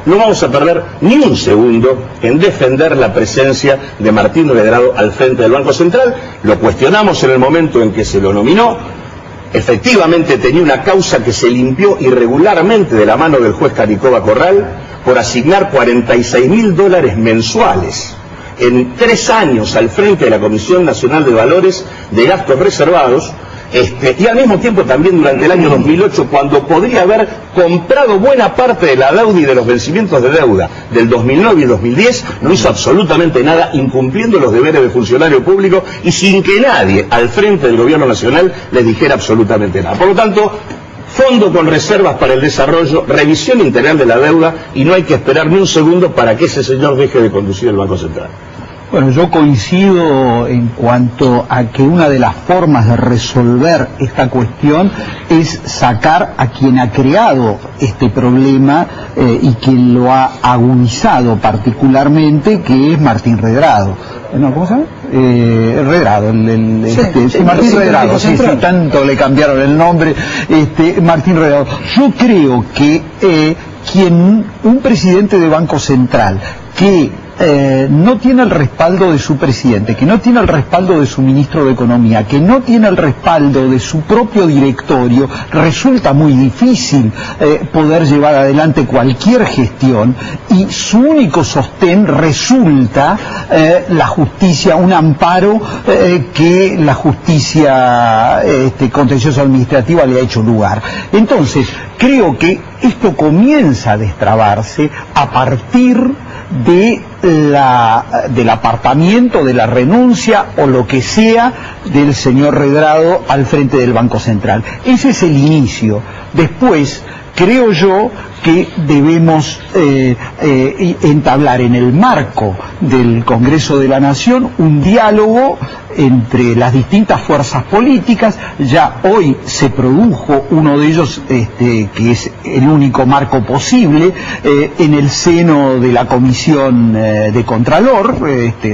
No vamos a perder ni un segundo en defender la presencia de Martín Redrado al frente del Banco Central. Lo cuestionamos en el momento en que se lo nominó. Efectivamente tenía una causa que se limpió irregularmente de la mano del juez Caricoba Corral por asignar $46.000 mensuales en 3 años al frente de la Comisión Nacional de Valores de gastos reservados. Y al mismo tiempo también durante el año 2008, cuando podría haber comprado buena parte de la deuda y de los vencimientos de deuda del 2009 y 2010, no hizo absolutamente nada, incumpliendo los deberes de funcionario público y sin que nadie al frente del gobierno nacional les dijera absolutamente nada. Por lo tanto, fondo con reservas para el desarrollo, revisión integral de la deuda, y no hay que esperar ni un segundo para que ese señor deje de conducir el Banco Central. Bueno, yo coincido en cuanto a que una de las formas de resolver esta cuestión es sacar a quien ha creado este problema y quien lo ha agudizado particularmente, que es Martín Redrado. No, ¿cómo se llama? Redrado, Martín Redrado, sí, tanto le cambiaron el nombre, Martín Redrado. Yo creo que un presidente de Banco Central que no tiene el respaldo de su presidente, que no tiene el respaldo de su ministro de Economía, que no tiene el respaldo de su propio directorio, resulta muy difícil poder llevar adelante cualquier gestión, y su único sostén resulta la justicia, un amparo que la justicia contencioso administrativa le ha hecho lugar. Entonces, creo que esto comienza a destrabarse a partir del apartamiento, de la renuncia o lo que sea del señor Redrado al frente del Banco Central. Ese es el inicio. Después, creo yo que debemos entablar en el marco del Congreso de la Nación un diálogo entre las distintas fuerzas políticas. Ya hoy se produjo uno de ellos, que es el único marco posible, en el seno de la Comisión de Contralor,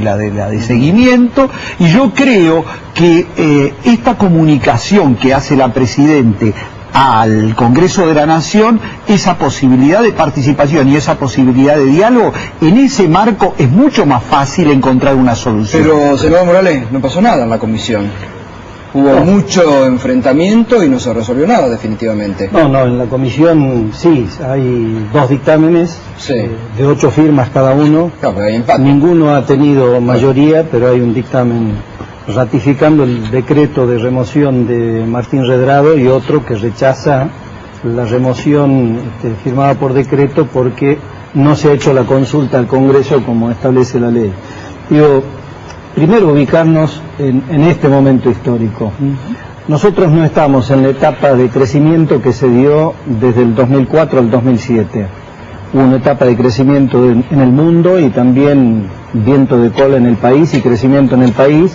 la de seguimiento, y yo creo que esta comunicación que hace la Presidente al Congreso de la Nación, esa posibilidad de participación y esa posibilidad de diálogo, en ese marco es mucho más fácil encontrar una solución. Pero, senador Morales, no pasó nada en la comisión. Hubo mucho enfrentamiento y no se resolvió nada definitivamente. No, en la comisión sí, hay 2 dictámenes, sí, de 8 firmas cada uno. Claro, pero hay empate. Ninguno ha tenido mayoría, pero hay un dictamen ratificando el decreto de remoción de Martín Redrado y otro que rechaza la remoción firmada por decreto porque no se ha hecho la consulta al Congreso como establece la ley. Digo, primero ubicarnos en este momento histórico. Nosotros no estamos en la etapa de crecimiento que se dio desde el 2004 al 2007. Hubo una etapa de crecimiento en el mundo y también viento de cola en el país y crecimiento en el país,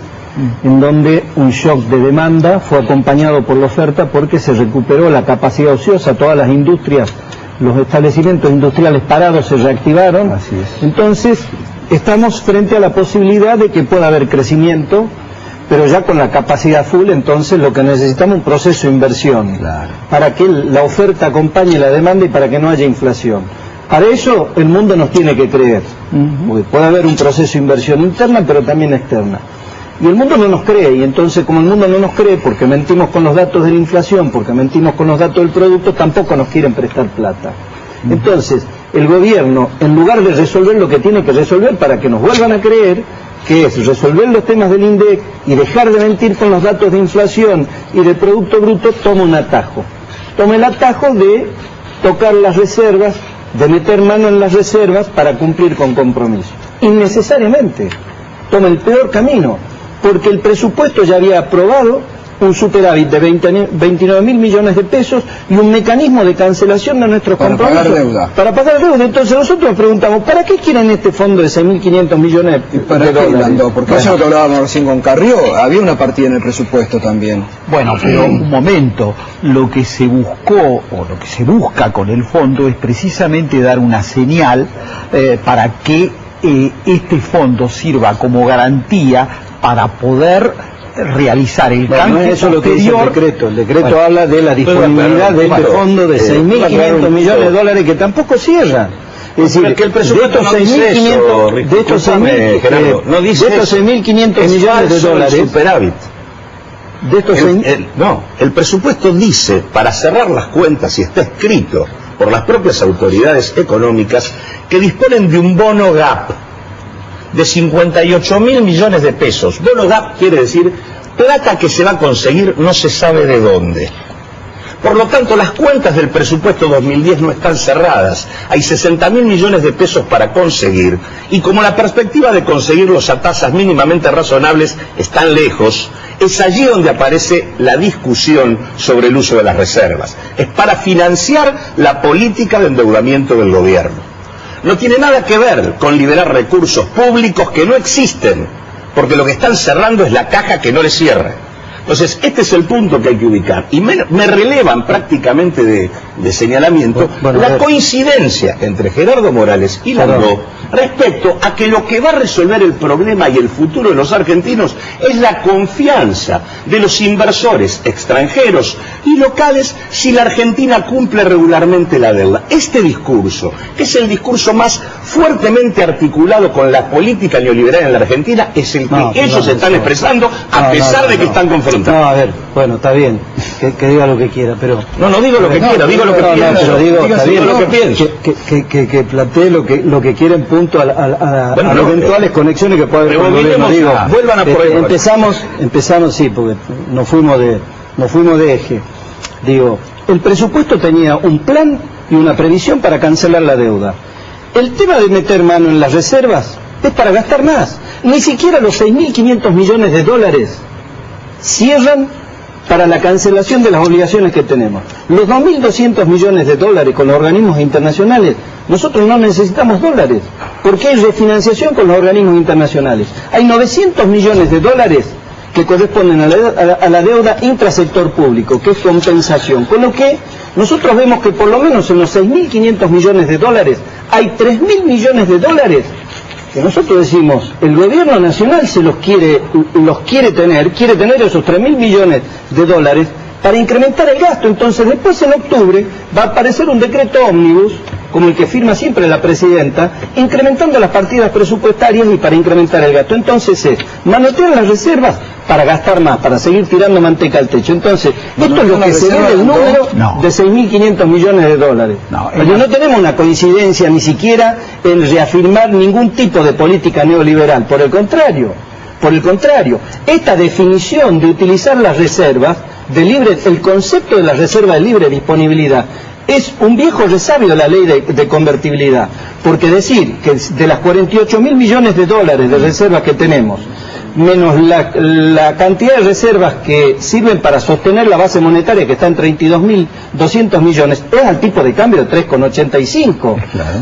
en donde un shock de demanda fue acompañado por la oferta porque se recuperó la capacidad ociosa, todas las industrias, los establecimientos industriales parados se reactivaron. Así es. Entonces, estamos frente a la posibilidad de que pueda haber crecimiento, pero ya con la capacidad full. Entonces lo que necesitamos es un proceso de inversión, claro, para que la oferta acompañe la demanda y para que no haya inflación. Para eso el mundo nos tiene que creer, porque puede haber un proceso de inversión interna, pero también externa. Y el mundo no nos cree, y entonces como el mundo no nos cree porque mentimos con los datos de la inflación, porque mentimos con los datos del producto, tampoco nos quieren prestar plata. Entonces, el gobierno, en lugar de resolver lo que tiene que resolver para que nos vuelvan a creer, que es resolver los temas del INDEC y dejar de mentir con los datos de inflación y de Producto Bruto, toma un atajo. Toma el atajo de tocar las reservas, de meter mano en las reservas para cumplir con compromisos. Innecesariamente. Toma el peor camino, porque el presupuesto ya había aprobado un superávit de 29.000 millones de pesos y un mecanismo de cancelación de nuestros compromisos. Para pagar deuda. Para pagar deuda. Entonces nosotros nos preguntamos, ¿para qué quieren este fondo de 6.500 millones ¿Y para de qué, dólares? Lando? Porque eso es lo que hablábamos recién con Carrió, había una partida en el presupuesto también. Bueno, pero un momento, lo que se buscó o lo que se busca con el fondo es precisamente dar una señal para que este fondo sirva como garantía para poder realizar el canje no es eso lo que dice el decreto. El decreto habla de la disponibilidad de este fondo de 6.500 millones de dólares que tampoco cierra. Es decir, que el presupuesto de estos 6.500 de estos 6.500 millones de dólares, superávit. De estos El presupuesto dice, para cerrar las cuentas, y está escrito por las propias autoridades económicas, que disponen de un bono GAP de 58.000 millones de pesos. Bono GAP quiere decir plata que se va a conseguir no se sabe de dónde. Por lo tanto, las cuentas del presupuesto 2010 no están cerradas. Hay 60.000 millones de pesos para conseguir, y como la perspectiva de conseguirlos a tasas mínimamente razonables están lejos, es allí donde aparece la discusión sobre el uso de las reservas. Es para financiar la política de endeudamiento del gobierno. No tiene nada que ver con liberar recursos públicos que no existen, porque lo que están cerrando es la caja que no les cierra. Entonces, este es el punto que hay que ubicar. Y me relevan prácticamente de señalamiento la coincidencia entre Gerardo Morales y Landó respecto a que lo que va a resolver el problema y el futuro de los argentinos es la confianza de los inversores extranjeros y locales si la Argentina cumple regularmente la deuda. Este discurso, que es el discurso más fuertemente articulado con la política neoliberal en la Argentina, es el que ellos están expresando a pesar de que están confrontados. No, a ver, bueno, está bien, que diga lo que quiera, pero... No digo lo que quiera, digo lo que pienso. Pero digo, está bien, lo que pienso. Que plantee lo que quiera en punto a eventuales conexiones que pueda haber con el gobierno. Digo, vuelvan a por empezamos, sí, porque nos fuimos de eje. Digo, el presupuesto tenía un plan y una previsión para cancelar la deuda. El tema de meter mano en las reservas es para gastar más. Ni siquiera los 6.500 millones de dólares cierran para la cancelación de las obligaciones que tenemos. Los 2.200 millones de dólares con los organismos internacionales, nosotros no necesitamos dólares, porque hay refinanciación con los organismos internacionales. Hay 900 millones de dólares que corresponden a la deuda intrasector público, que es compensación. Con lo que nosotros vemos que por lo menos en los 6.500 millones de dólares hay 3.000 millones de dólares que nosotros decimos, el gobierno nacional quiere tener esos 3.000 millones de dólares para incrementar el gasto. Entonces después en octubre va a aparecer un decreto ómnibus, como el que firma siempre la presidenta, incrementando las partidas presupuestarias y para incrementar el gasto. Entonces es manotear las reservas para gastar más, para seguir tirando manteca al techo. Entonces, esto es lo que se ve del número de 6.500 millones de dólares. Pero no tenemos una coincidencia ni siquiera en reafirmar ningún tipo de política neoliberal. Por el contrario, esta definición de utilizar las reservas, el concepto de la reserva de libre disponibilidad, es un viejo resabio de la ley de convertibilidad, porque decir que de las 48.000 millones de dólares de reservas que tenemos, menos la cantidad de reservas que sirven para sostener la base monetaria, que está en 32.200 millones, es al tipo de cambio de 3,85. Claro.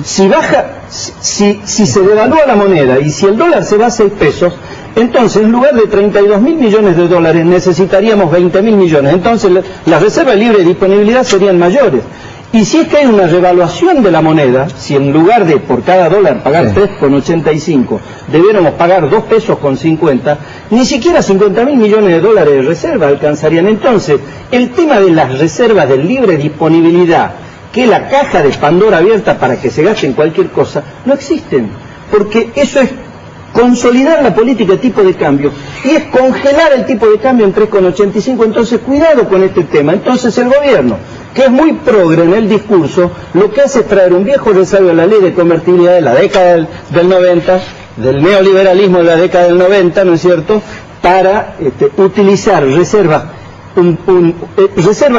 Si se devalúa la moneda y si el dólar se va a 6 pesos, entonces en lugar de 32.000 millones de dólares necesitaríamos 20.000 millones. Entonces las reservas de libre disponibilidad serían mayores. Y si es que hay una revaluación de la moneda, si en lugar de por cada dólar pagar 3,85, debiéramos pagar 2 pesos con 50, ni siquiera 50.000 millones de dólares de reserva alcanzarían. Entonces, el tema de las reservas de libre disponibilidad, que es la caja de Pandora abierta para que se gaste en cualquier cosa, no existen. Porque eso es consolidar la política de tipo de cambio y es congelar el tipo de cambio en 3,85. Entonces cuidado con este tema. Entonces el gobierno, que es muy progre en el discurso, lo que hace es traer un viejo resabio de la ley de convertibilidad de la década del 90, del neoliberalismo de la década del 90, ¿no es cierto?, para utilizar reservas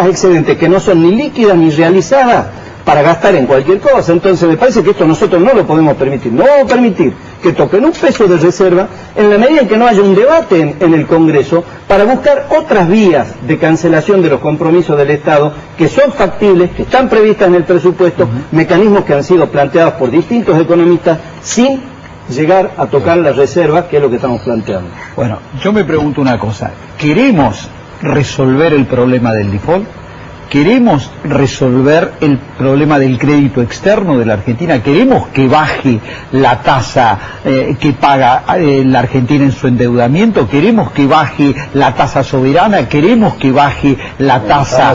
excedentes que no son ni líquidas ni realizadas para gastar en cualquier cosa. Entonces me parece que esto nosotros no lo podemos permitir. No vamos a permitir que toquen un peso de reserva en la medida en que no haya un debate en el Congreso para buscar otras vías de cancelación de los compromisos del Estado que son factibles, que están previstas en el presupuesto, mecanismos que han sido planteados por distintos economistas sin llegar a tocar las reservas, que es lo que estamos planteando. Bueno, yo me pregunto una cosa. ¿Queremos resolver el problema del default? ¿Queremos resolver el problema del crédito externo de la Argentina? ¿Queremos que baje la tasa que paga la Argentina en su endeudamiento? ¿Queremos que baje la tasa soberana? ¿Queremos que baje la tasa